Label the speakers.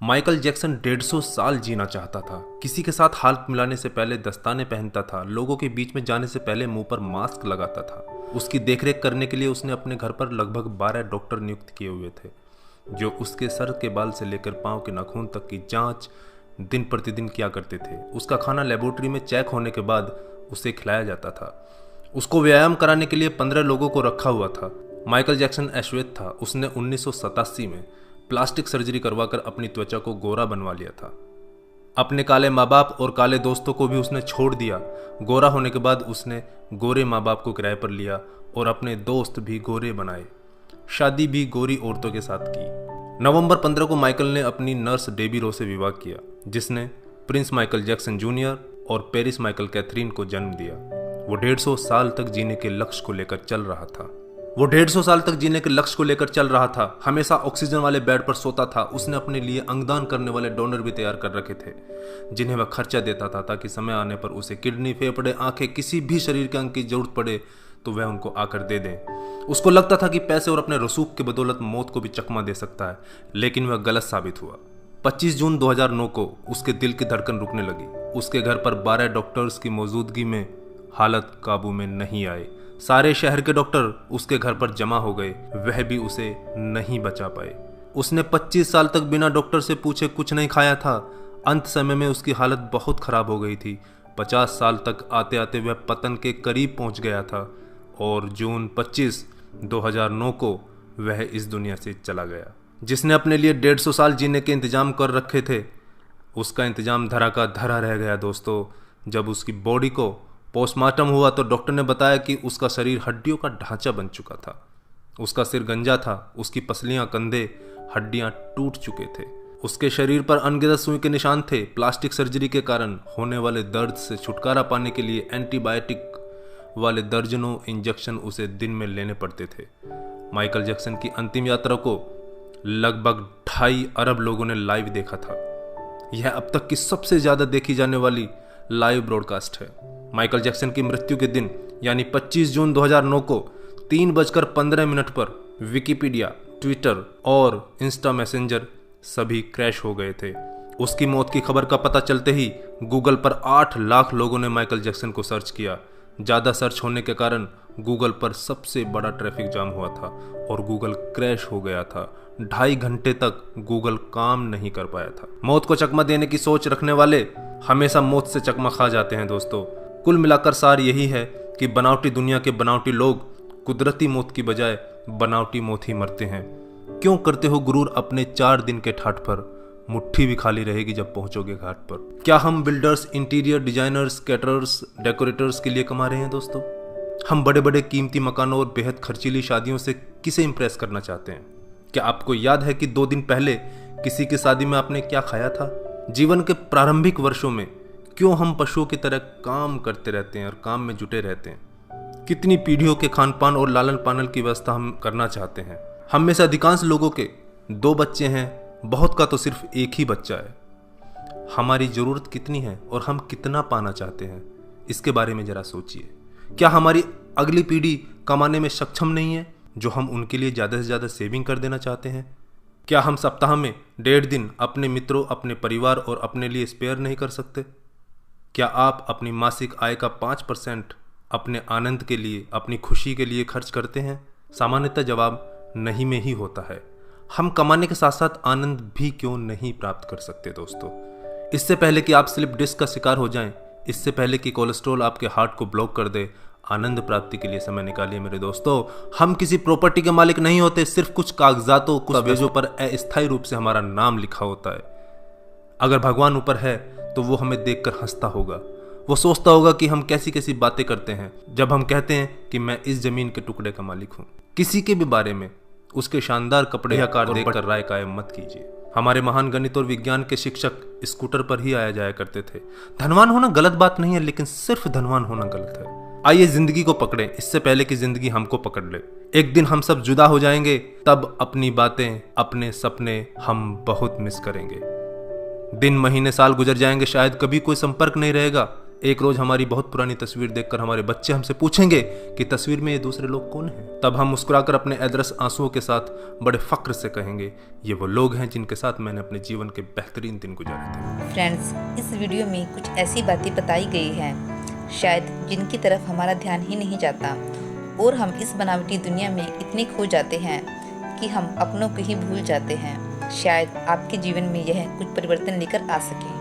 Speaker 1: Michael Jackson 150 साल जीना चाहता था। किसी के साथ हाथ मिलाने से पहले दस्ताने पहनता था, लोगों के बीच में जाने से पहले मुंह पर मास्क लगाता था। उसकी देखरेख करने के लिए उसने अपने घर पर लगभग 12 डॉक्टर नियुक्त किए हुए थे, जो उसके सर के बाल से लेकर पांव के नाखून तक की जांच दिन प्रतिदिन किया करते थे। उसका खाना लेबोरेटरी में चेक होने के बाद उसे खिलाया जाता था। उसको व्यायाम कराने के लिए 15 लोगों को रखा हुआ था। माइकल जैक्सन अश्वेत था। उसने 1987 में प्लास्टिक सर्जरी करवाकर अपनी त्वचा को गोरा बनवा लिया था। अपने काले माँ बाप और काले दोस्तों को भी उसने छोड़ दिया। गोरा होने के बाद उसने गोरे माँ बाप को किराए पर लिया और अपने दोस्त भी गोरे बनाए। शादी भी गोरी औरतों के साथ की। नवंबर 15 को माइकल ने अपनी नर्स डेबी रो से विवाह किया, जिसने प्रिंस माइकल जैक्सन जूनियर और पेरिस माइकल कैथरीन को जन्म दिया। वो 150 साल तक जीने के लक्ष्य को लेकर चल रहा था। हमेशा ऑक्सीजन वाले बेड पर सोता था। उसने अपने लिए अंगदान करने वाले डोनर भी तैयार कर रखे थे, जिन्हें वह खर्चा देता था ताकि समय आने पर उसे किडनी, फेफड़े, आंखें, किसी भी शरीर के अंग की जरूरत पड़े तो वह उनको आकर दे दें। उसको लगता था कि पैसे और अपने रसूख के बदौलत मौत को भी चकमा दे सकता है, लेकिन वह गलत साबित हुआ। 25 जून 2009 को उसके दिल की धड़कन रुकने लगी। उसके घर पर 12 डॉक्टर्स की मौजूदगी में हालत काबू में नहीं आई। सारे शहर के डॉक्टर उसके घर पर जमा हो गए, वह भी उसे नहीं बचा पाए। उसने 25 साल तक बिना डॉक्टर से पूछे कुछ नहीं खाया था। अंत समय में उसकी हालत बहुत खराब हो गई थी। 50 साल तक आते आते वह पतन के करीब पहुंच गया था और जून 25, 2009 को वह इस दुनिया से चला गया। जिसने अपने लिए 150 साल जीने के इंतजाम कर रखे थे, उसका इंतजाम धरा का धरा रह गया दोस्तों। जब उसकी बॉडी को पोस्टमार्टम हुआ तो डॉक्टर ने बताया कि उसका शरीर हड्डियों का ढांचा बन चुका था। उसका सिर गंजा था, उसकी पसलियां, कंधे, हड्डियां टूट चुके थे। उसके शरीर पर अनगिनत सुई के निशान थे। प्लास्टिक सर्जरी के कारण होने वाले दर्द से छुटकारा पाने के लिए एंटीबायोटिक वाले दर्जनों इंजेक्शन उसे दिन में लेने पड़ते थे। माइकल जैक्सन की अंतिम यात्रा को लगभग 2.5 अरब लोगों ने लाइव देखा था। यह अब तक की सबसे ज्यादा देखी जाने वाली लाइव ब्रॉडकास्ट है। माइकल जैक्सन की मृत्यु के दिन यानी 25 जून 2009 को 3:15 पर विकिपीडिया, ट्विटर और इंस्टा मैसेंजर सभी क्रैश हो गए थे। उसकी मौत की खबर का पता चलते ही गूगल पर 8 लाख लोगों ने माइकल जैक्सन को सर्च किया। ज़्यादा सर्च होने के कारण गूगल पर सबसे बड़ा ट्रैफिक जाम हुआ था और गूगल क्रैश हो गया था। 2.5 घंटे तक गूगल काम नहीं कर पाया था। मौत को चकमा देने की सोच रखने वाले हमेशा मौत से चकमा खा जाते हैं दोस्तों। कुल मिलाकर सार यही है कि बनावटी दुनिया के बनावटी लोग कुदरती मौत की बजाय बनावटी मौत ही मरते हैं। क्यों करते हो गुरूर अपने 4 दिन के ठाठ पर? मुट्ठी भी खाली रहेगी जब पहुंचोगे घाट पर। क्या हम builders, interior designers, caterers, decorators के लिए कमा रहे हैं दोस्तों? हम बड़े बड़े कीमती मकानों और बेहद खर्चीली शादियों से किसे इंप्रेस करना चाहते हैं? क्या आपको याद है कि 2 दिन पहले किसी की शादी में आपने क्या खाया था? जीवन के प्रारंभिक वर्षों में क्यों हम पशुओं की तरह काम करते रहते हैं और काम में जुटे रहते हैं? कितनी पीढ़ियों के खान पान और लालन पालन की व्यवस्था हम करना चाहते हैं? हम में से अधिकांश लोगों के 2 बच्चे हैं, बहुत का तो सिर्फ एक ही बच्चा है। हमारी जरूरत कितनी है और हम कितना पाना चाहते हैं, इसके बारे में जरा सोचिए। क्या हमारी अगली पीढ़ी कमाने में सक्षम नहीं है जो हम उनके लिए ज़्यादा से ज़्यादा सेविंग कर देना चाहते हैं? क्या हम सप्ताह में 1.5 दिन अपने मित्रों, अपने परिवार और अपने लिए स्पेयर नहीं कर सकते? क्या आप अपनी मासिक आय का 5% अपने आनंद के लिए, अपनी खुशी के लिए खर्च करते हैं? सामान्यतः जवाब नहीं में ही होता है। हम कमाने के साथ साथ आनंद भी क्यों नहीं प्राप्त कर सकते दोस्तों? इससे पहले कि आप स्लिप डिस्क का शिकार हो जाएं, इससे पहले कि कोलेस्ट्रॉल आपके हार्ट को ब्लॉक कर दे, आनंद प्राप्ति के लिए समय निकालिए मेरे दोस्तों। हम किसी प्रॉपर्टी के मालिक नहीं होते, सिर्फ कुछ कागजातों, कुछ दस्तावेजों पर अस्थायी रूप से हमारा नाम लिखा होता है। अगर भगवान ऊपर है तो वो हमें देखकर हंसता होगा। वो सोचता होगा कि हम कैसी कैसी बातें करते हैं जब हम कहते हैं कि मैं इस जमीन के टुकड़े का मालिक हूँ। किसी के भी बारे में उसके शानदार कपड़े या कार देखकर राय कायम मत कीजिए। हमारे महान गणित और विज्ञान के शिक्षक स्कूटर पर ही आया जाया करते थे। धनवान होना गलत बात नहीं है, लेकिन सिर्फ धनवान होना गलत है। आइए जिंदगी को पकड़ें इससे पहले कि जिंदगी हमको पकड़ ले। एक दिन हम सब जुदा हो जाएंगे, तब अपनी बातें, अपने सपने हम बहुत मिस करेंगे। दिन, महीने, साल गुजर जाएंगे, शायद कभी कोई संपर्क नहीं रहेगा। एक रोज हमारी बहुत पुरानी तस्वीर देखकर हमारे बच्चे हमसे पूछेंगे कि तस्वीर में ये दूसरे लोग कौन हैं। तब हम मुस्कुराकर अपने अदरस आंसुओं के साथ बड़े फक्र से कहेंगे, ये वो लोग हैं जिनके साथ मैंने अपने जीवन के बेहतरीन दिन गुजारे थे।
Speaker 2: फ्रेंड्स, इस वीडियो में कुछ ऐसी बातें बताई गई हैं शायद जिनकी तरफ हमारा ध्यान ही नहीं जाता और हम इस बनावटी दुनिया में इतने खो जाते हैं कि हम अपनों को ही भूल जाते हैं। शायद आपके जीवन में यह कुछ परिवर्तन लेकर आ सके।